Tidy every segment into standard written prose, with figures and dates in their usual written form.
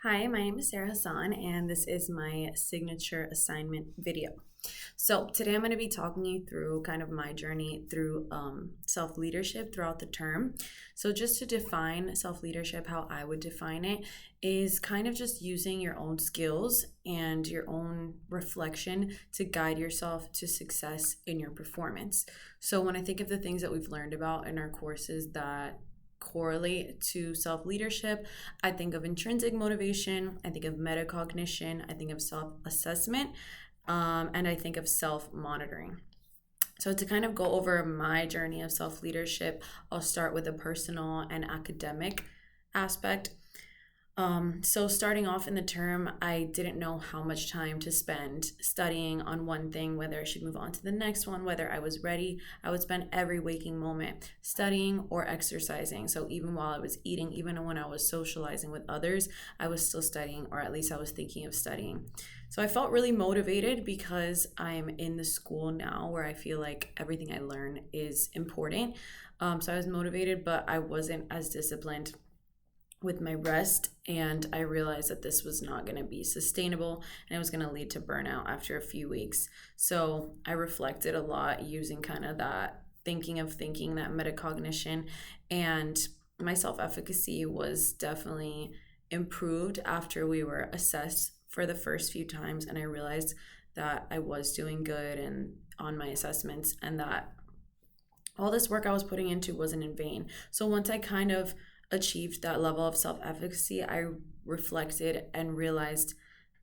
Hi, my name is Sarah Hassan, and this is my signature assignment video. So, today I'm going to be talking you through kind of my journey through self leadership throughout the term. So, just to define self leadership, how I would define it is kind of just using your own skills and your own reflection to guide yourself to success in your performance. So, when I think of the things that we've learned about in our courses that correlate to self leadership, I think of intrinsic motivation, I think of metacognition, I think of self assessment, and I think of self monitoring. So, to kind of go over my journey of self leadership, I'll start with a personal and academic aspect. So starting off in the term, I didn't know how much time to spend studying on one thing, whether I should move on to the next one, whether I was ready. I would spend every waking moment studying or exercising. So even while I was eating, even when I was socializing with others, I was still studying, or at least I was thinking of studying. So I felt really motivated because I'm in the school now where I feel like everything I learn is important. So I was motivated, but I wasn't as disciplined with my rest, and I realized that this was not going to be sustainable and it was going to lead to burnout after a few weeks. So I reflected a lot using kind of that thinking, that metacognition, and my self-efficacy was definitely improved after we were assessed for the first few times, and I realized that I was doing good and on my assessments, and that all this work I was putting into wasn't in vain. So once I kind of achieved that level of self-efficacy, I reflected and realized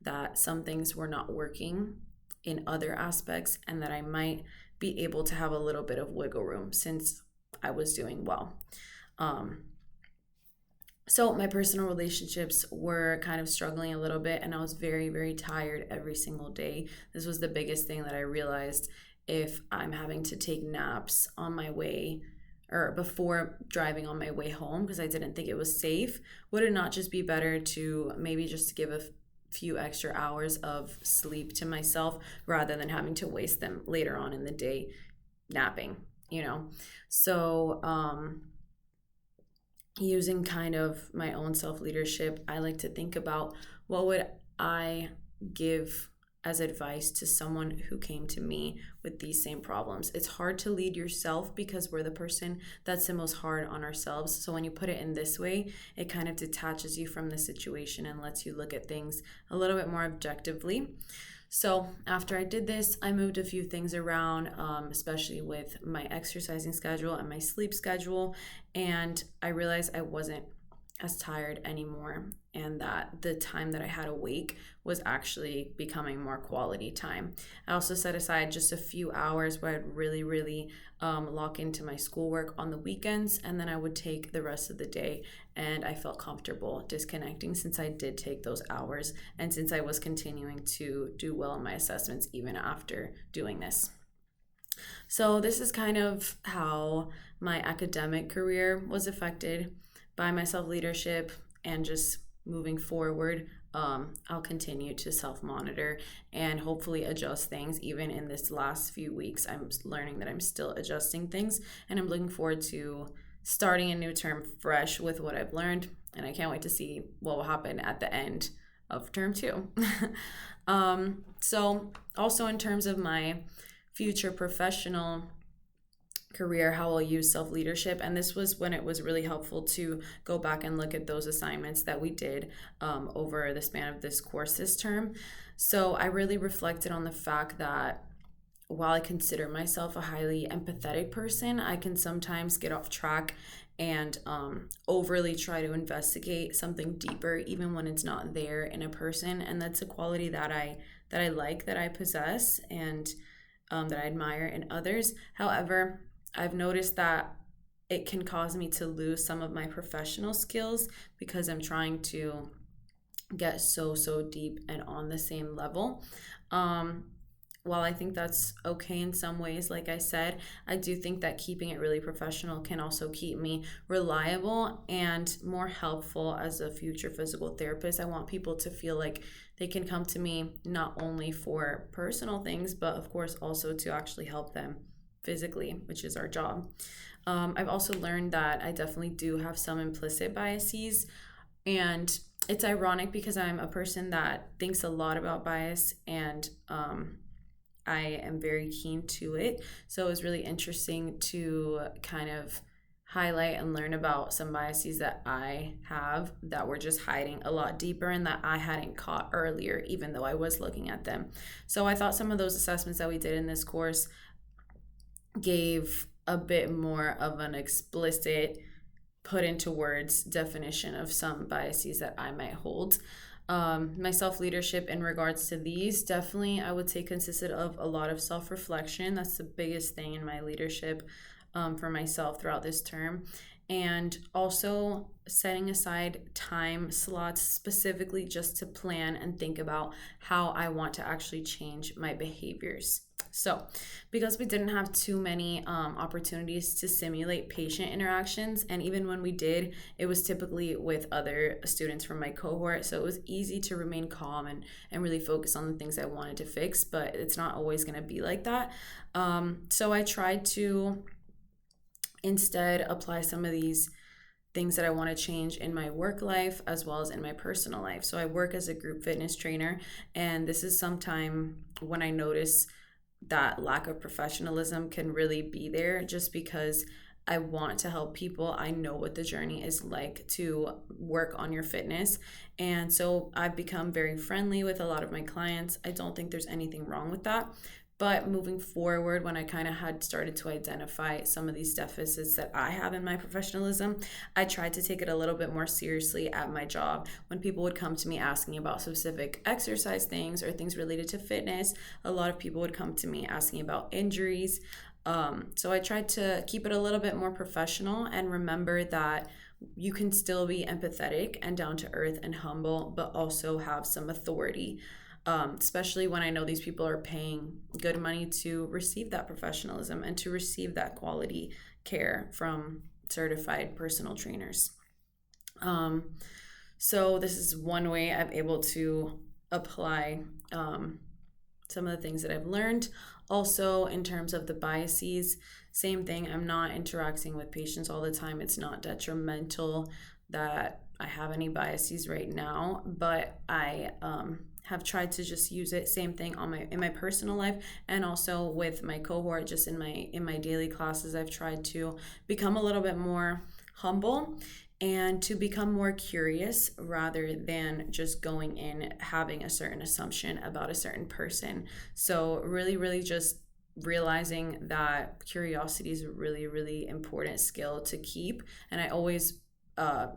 that some things were not working in other aspects and that I might be able to have a little bit of wiggle room since I was doing well. So my personal relationships were kind of struggling a little bit, and I was very, very tired every single day. This was the biggest thing that I realized. If I'm having to take naps on my way or before driving on my way home because I didn't think it was safe, would it not just be better to maybe just give a few extra hours of sleep to myself rather than having to waste them later on in the day napping, you know? So using kind of my own self-leadership, I like to think about what would I give as advice to someone who came to me with these same problems. It's hard to lead yourself because we're the person that's the most hard on ourselves. So when you put it in this way, it kind of detaches you from the situation and lets you look at things a little bit more objectively. So after I did this, I moved a few things around, especially with my exercising schedule and my sleep schedule. And I realized I wasn't as tired anymore, and that the time that I had awake was actually becoming more quality time. I also set aside just a few hours where I'd really lock into my schoolwork on the weekends, and then I would take the rest of the day, and I felt comfortable disconnecting since I did take those hours and since I was continuing to do well in my assessments even after doing this. So this is kind of how my academic career was affected by my self-leadership, and just moving forward, I'll continue to self-monitor and hopefully adjust things. Even in this last few weeks, I'm learning that I'm still adjusting things, and I'm looking forward to starting a new term fresh with what I've learned, and I can't wait to see what will happen at the end of term 2. So also in terms of my future professional career, how I'll use self-leadership, and this was when it was really helpful to go back and look at those assignments that we did over the span of this course this term. So I really reflected on the fact that while I consider myself a highly empathetic person, I can sometimes get off track and overly try to investigate something deeper even when it's not there in a person, and that's a quality that I like, that I possess, and that I admire in others. However, I've noticed that it can cause me to lose some of my professional skills because I'm trying to get so deep and on the same level. While I think that's okay in some ways, like I said, I do think that keeping it really professional can also keep me reliable and more helpful as a future physical therapist. I want people to feel like they can come to me not only for personal things, but of course also to actually help them physically, which is our job. I've also learned that I definitely do have some implicit biases, and it's ironic because I'm a person that thinks a lot about bias, and I am very keen to it. So it was really interesting to kind of highlight and learn about some biases that I have that were just hiding a lot deeper and that I hadn't caught earlier, even though I was looking at them. So I thought some of those assessments that we did in this course gave a bit more of an explicit, put into words definition of some biases that I might hold. My self-leadership in regards to these, definitely I would say consisted of a lot of self-reflection. That's the biggest thing in my leadership for myself throughout this term. And also setting aside time slots specifically just to plan and think about how I want to actually change my behaviors. So, because we didn't have too many opportunities to simulate patient interactions, and even when we did, it was typically with other students from my cohort. So it was easy to remain calm and really focus on the things I wanted to fix, but it's not always going to be like that. So I tried to instead apply some of these things that I want to change in my work life as well as in my personal life. So I work as a group fitness trainer, and this is sometime when I notice that lack of professionalism can really be there, just because I want to help people. I know what the journey is like to work on your fitness. And so I've become very friendly with a lot of my clients. I don't think there's anything wrong with that. But moving forward, when I kind of had started to identify some of these deficits that I have in my professionalism, I tried to take it a little bit more seriously at my job. When people would come to me asking about specific exercise things or things related to fitness, a lot of people would come to me asking about injuries. So I tried to keep it a little bit more professional and remember that you can still be empathetic and down to earth and humble, but also have some authority. Especially when I know these people are paying good money to receive that professionalism and to receive that quality care from certified personal trainers. So this is one way I'm able to apply some of the things that I've learned. Also, in terms of the biases, same thing. I'm not interacting with patients all the time. It's not detrimental that I have any biases right now, but I have tried to just use it, same thing in my personal life, and also with my cohort, just in my daily classes. I've tried to become a little bit more humble and to become more curious rather than just going in having a certain assumption about a certain person. So really just realizing that curiosity is a really important skill to keep, and I always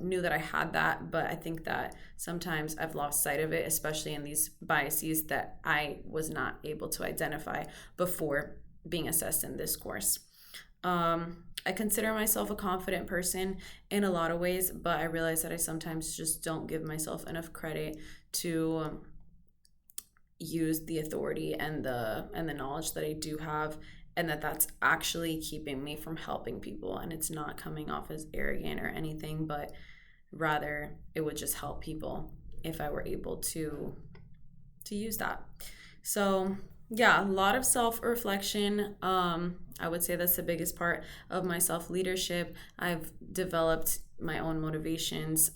knew that I had that, but I think that sometimes I've lost sight of it, especially in these biases that I was not able to identify before being assessed in this course. I consider myself a confident person in a lot of ways, but I realize that I sometimes just don't give myself enough credit to use the authority and the knowledge that I do have, and that's actually keeping me from helping people. And it's not coming off as arrogant or anything, but rather it would just help people if I were able to use that. So yeah, a lot of self-reflection. I would say that's the biggest part of my self-leadership. I've developed my own motivations,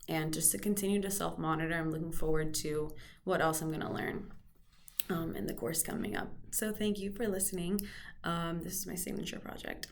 and just to continue to self-monitor. I'm looking forward to what else I'm going to learn in the course coming up. So thank you for listening. This is my signature project.